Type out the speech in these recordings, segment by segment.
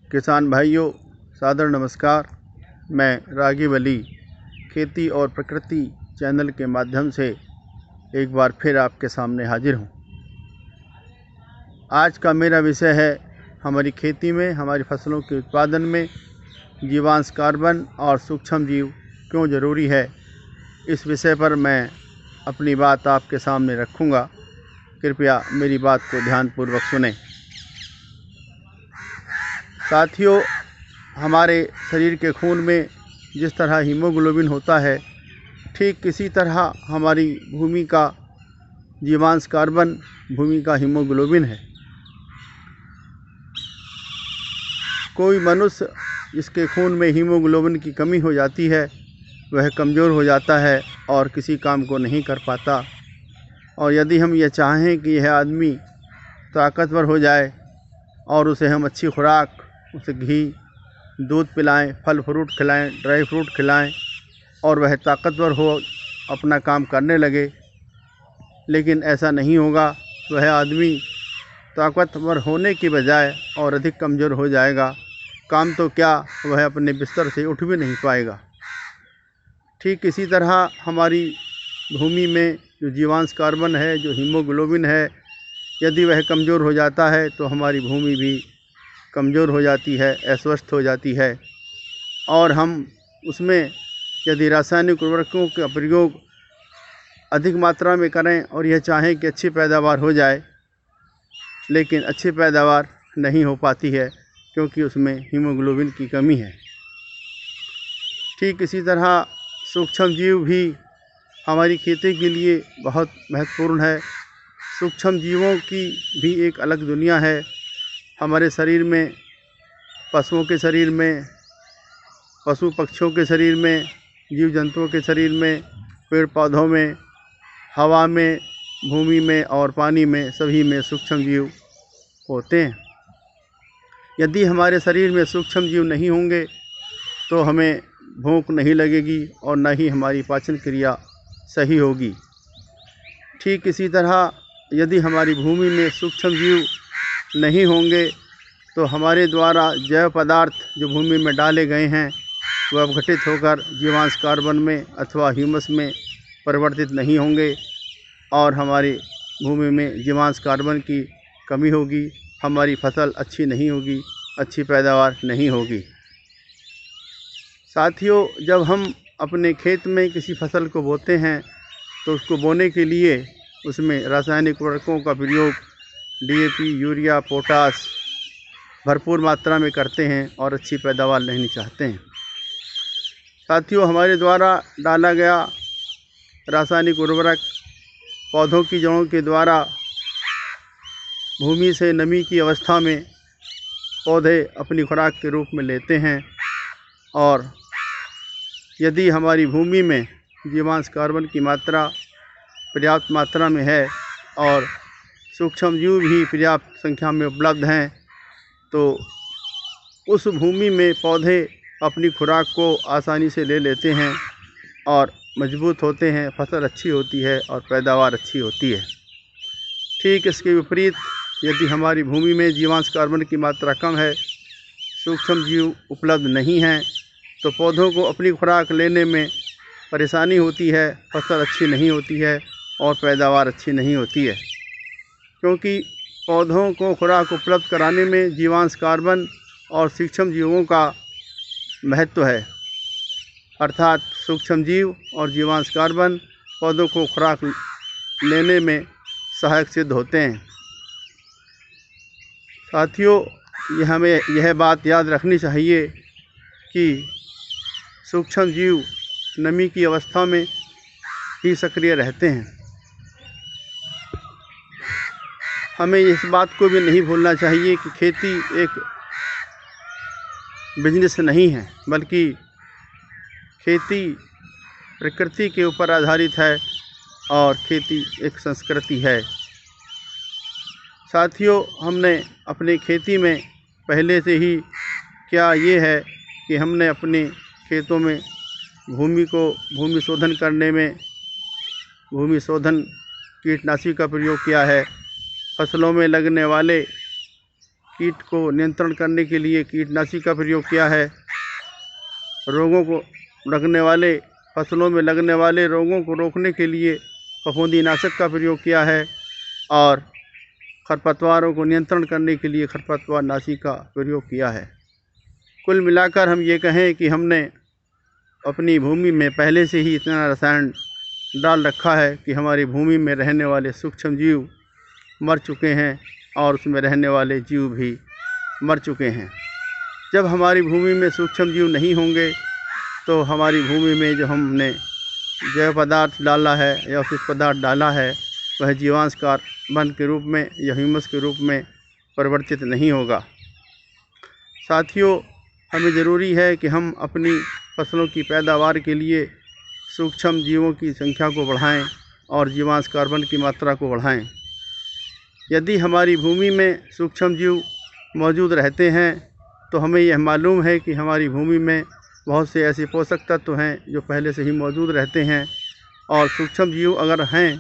किसान भाइयों, सादर नमस्कार। मैं रागिब अली खेती और प्रकृति चैनल के माध्यम से एक बार फिर आपके सामने हाजिर हूँ। आज का मेरा विषय है हमारी खेती में, हमारी फसलों के उत्पादन में जीवांश कार्बन और सूक्ष्म जीव क्यों ज़रूरी है। इस विषय पर मैं अपनी बात आपके सामने रखूँगा। कृपया मेरी बात को ध्यानपूर्वक सुनें। साथियों, हमारे शरीर के खून में जिस तरह हीमोग्लोबिन होता है, ठीक इसी तरह हमारी भूमि का जीवांश कार्बन भूमि का हीमोग्लोबिन है। कोई मनुष्य जिसके खून में हीमोग्लोबिन की कमी हो जाती है, वह कमज़ोर हो जाता है और किसी काम को नहीं कर पाता। और यदि हम ये चाहें कि यह आदमी ताकतवर हो जाए और उसे हम अच्छी खुराक, उसे घी, दूध पिलाएं, फल फ्रूट खिलाएं, ड्राई फ्रूट खिलाएं और वह ताकतवर हो, अपना काम करने लगे, लेकिन ऐसा नहीं होगा। वह आदमी ताकतवर होने की बजाय और अधिक कमज़ोर हो जाएगा। काम तो क्या, वह अपने बिस्तर से उठ भी नहीं पाएगा। ठीक इसी तरह हमारी भूमि में जो जीवांश कार्बन है, जो हीमोग्लोबिन है, यदि वह कमज़ोर हो जाता है तो हमारी भूमि भी कमज़ोर हो जाती है, अस्वस्थ हो जाती है। और हम उसमें यदि रासायनिक उर्वरकों का प्रयोग अधिक मात्रा में करें और यह चाहें कि अच्छी पैदावार हो जाए, लेकिन अच्छी पैदावार नहीं हो पाती है क्योंकि उसमें हीमोग्लोबिन की कमी है। ठीक इसी तरह सूक्ष्म जीव भी हमारी खेती के लिए बहुत महत्वपूर्ण है। सूक्ष्म जीवों की भी एक अलग दुनिया है। हमारे शरीर में, पशुओं के शरीर में, पशु पक्षियों के शरीर में, जीव जंतुओं के शरीर में, पेड़ पौधों में, हवा में, भूमि में और पानी में, सभी में सूक्ष्म जीव होते हैं। यदि हमारे शरीर में सूक्ष्म जीव नहीं होंगे तो हमें भूख नहीं लगेगी और न ही हमारी पाचन क्रिया सही होगी। ठीक इसी तरह यदि हमारी भूमि में सूक्ष्म जीव नहीं होंगे तो हमारे द्वारा जैव पदार्थ जो भूमि में डाले गए हैं, वह अपघटित होकर जीवांश कार्बन में अथवा ह्यूमस में परिवर्तित नहीं होंगे और हमारी भूमि में जीवांश कार्बन की कमी होगी। हमारी फसल अच्छी नहीं होगी, अच्छी पैदावार नहीं होगी। साथियों, जब हम अपने खेत में किसी फसल को बोते हैं तो उसको बोने के लिए उसमें रासायनिक उर्वरकों का प्रयोग DAP, यूरिया, पोटाश भरपूर मात्रा में करते हैं और अच्छी पैदावार लेनी चाहते हैं। साथियों, हमारे द्वारा डाला गया रासायनिक उर्वरक पौधों की जड़ों के द्वारा भूमि से नमी की अवस्था में पौधे अपनी खुराक के रूप में लेते हैं। और यदि हमारी भूमि में जीवांश कार्बन की मात्रा पर्याप्त मात्रा में है और सूक्ष्म जीव भी पर्याप्त संख्या में उपलब्ध हैं, तो उस भूमि में पौधे अपनी खुराक को आसानी से ले लेते हैं और मजबूत होते हैं, फसल अच्छी होती है और पैदावार अच्छी होती है। ठीक इसके विपरीत यदि हमारी भूमि में जीवांश कार्बन की मात्रा कम है, सूक्ष्म जीव उपलब्ध नहीं हैं, तो पौधों को अपनी खुराक लेने में परेशानी होती है, फसल अच्छी नहीं होती है और पैदावार अच्छी नहीं होती है। क्योंकि पौधों को खुराक उपलब्ध कराने में जीवांश कार्बन और सूक्ष्म जीवों का महत्व है। अर्थात सूक्ष्म जीव और जीवांश कार्बन पौधों को खुराक लेने में सहायक सिद्ध होते हैं। साथियों, हमें यह बात याद रखनी चाहिए कि सूक्ष्म जीव नमी की अवस्था में ही सक्रिय रहते हैं। हमें इस बात को भी नहीं भूलना चाहिए कि खेती एक बिजनेस नहीं है, बल्कि खेती प्रकृति के ऊपर आधारित है और खेती एक संस्कृति है। साथियों, हमने अपने खेती में पहले से ही क्या ये है कि हमने अपने खेतों में भूमि शोधन करने में भूमि शोधन कीटनाशी का प्रयोग किया है। फसलों में लगने वाले कीट को नियंत्रण करने के लिए कीटनाशी का प्रयोग किया है। रोगों को लगने वाले फसलों में लगने वाले रोगों को रोकने के लिए फफूंदीनाशक का प्रयोग किया है और खरपतवारों को नियंत्रण करने के लिए खरपतवारनाशी का प्रयोग किया है। कुल मिलाकर हम ये कहें कि हमने अपनी भूमि में पहले से ही इतना रसायन डाल रखा है कि हमारी भूमि में रहने वाले सूक्ष्म जीव मर चुके हैं और उसमें रहने वाले जीव भी मर चुके हैं। जब हमारी भूमि में सूक्ष्म जीव नहीं होंगे तो हमारी भूमि में जो हमने जैव पदार्थ डाला है या अपशिष्ट पदार्थ डाला है वह जीवांश कार्बन के रूप में या ह्यूमस के रूप में परिवर्तित नहीं होगा। साथियों, हमें ज़रूरी है कि हम अपनी फसलों की पैदावार के लिए सूक्ष्म जीवों की संख्या को बढ़ाएं और जीवांश कार्बन की मात्रा को बढ़ाएं। यदि हमारी भूमि में सूक्ष्म जीव मौजूद रहते हैं तो हमें यह मालूम है कि हमारी भूमि में बहुत से ऐसे पोषक तत्व हैं जो पहले से ही मौजूद रहते हैं और सूक्ष्म जीव अगर हैं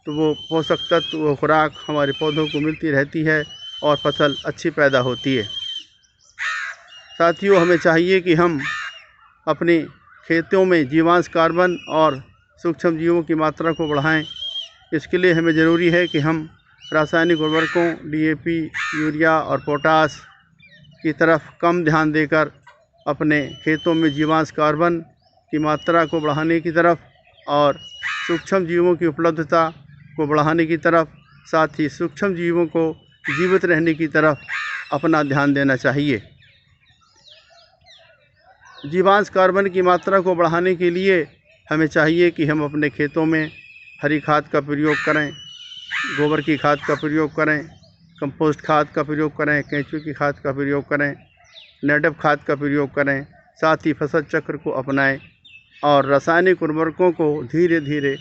तो वो पोषक तत्व वो खुराक हमारे पौधों को मिलती रहती है और फसल अच्छी पैदा होती है। साथियों, हमें चाहिए कि हम अपने खेतों में जीवांश कार्बन और सूक्ष्म जीवों की मात्रा को बढ़ाएं। इसके लिए हमें ज़रूरी है कि हम रासायनिक उर्वरकों DAP, यूरिया और पोटाश की तरफ कम ध्यान देकर अपने खेतों में जीवांश कार्बन की मात्रा को बढ़ाने की तरफ और सूक्ष्म जीवों की उपलब्धता को बढ़ाने की तरफ, साथ ही सूक्ष्म जीवों को जीवित रहने की तरफ अपना ध्यान देना चाहिए। जीवांश कार्बन की मात्रा को बढ़ाने के लिए हमें चाहिए कि हम अपने खेतों में हरी खाद का प्रयोग करें, गोबर की खाद का प्रयोग करें, कंपोस्ट खाद का प्रयोग करें, केंचुए की खाद का प्रयोग करें, नेटिव खाद का प्रयोग करें। साथ ही फसल चक्र को अपनाएं और रासायनिक उर्वरकों को धीरे धीरे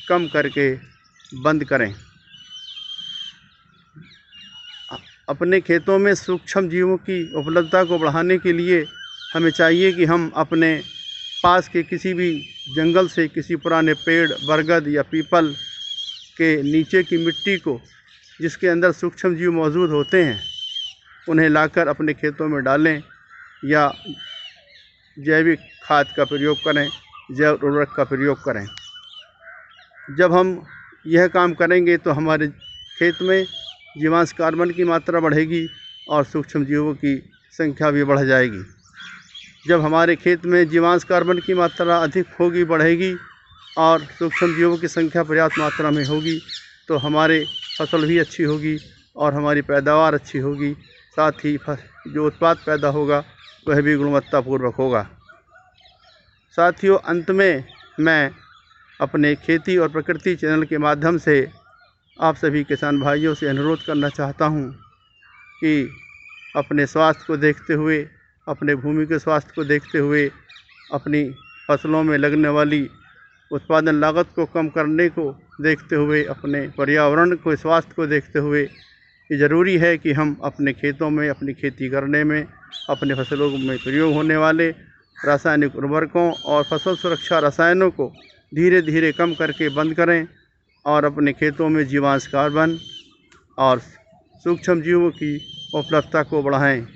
कम करके बंद करें। अपने खेतों में सूक्ष्म जीवों की उपलब्धता को बढ़ाने के लिए हमें चाहिए कि हम अपने पास के किसी भी जंगल से किसी पुराने पेड़, बरगद या पीपल के नीचे की मिट्टी को, जिसके अंदर सूक्ष्म जीव मौजूद होते हैं, उन्हें लाकर अपने खेतों में डालें या जैविक खाद का प्रयोग करें, जैव उर्वरक का प्रयोग करें। जब हम यह काम करेंगे तो हमारे खेत में जीवांश कार्बन की मात्रा बढ़ेगी और सूक्ष्म जीवों की संख्या भी बढ़ जाएगी। जब हमारे खेत में जीवांश कार्बन की मात्रा अधिक होगी, बढ़ेगी और सूक्ष्म जीवों की संख्या पर्याप्त मात्रा में होगी तो हमारे फसल भी अच्छी होगी और हमारी पैदावार अच्छी होगी। साथ ही जो उत्पाद पैदा होगा वह भी गुणवत्तापूर्वक होगा। साथियों, अंत में मैं अपने खेती और प्रकृति चैनल के माध्यम से आप सभी किसान भाइयों से अनुरोध करना चाहता हूँ कि अपने स्वास्थ्य को देखते हुए, अपने भूमि के स्वास्थ्य को देखते हुए, अपनी फसलों में लगने वाली उत्पादन लागत को कम करने को देखते हुए, अपने पर्यावरण को, स्वास्थ्य को देखते हुए ये ज़रूरी है कि हम अपने खेतों में अपनी खेती करने में अपने फसलों में प्रयोग होने वाले रासायनिक उर्वरकों और फसल सुरक्षा रसायनों को धीरे धीरे कम करके बंद करें और अपने खेतों में जीवांश कार्बन और सूक्ष्म जीवों की उपलब्धता को बढ़ाएं।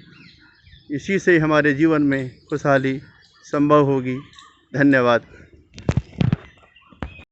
इसी से हमारे जीवन में खुशहाली संभव होगी। धन्यवाद।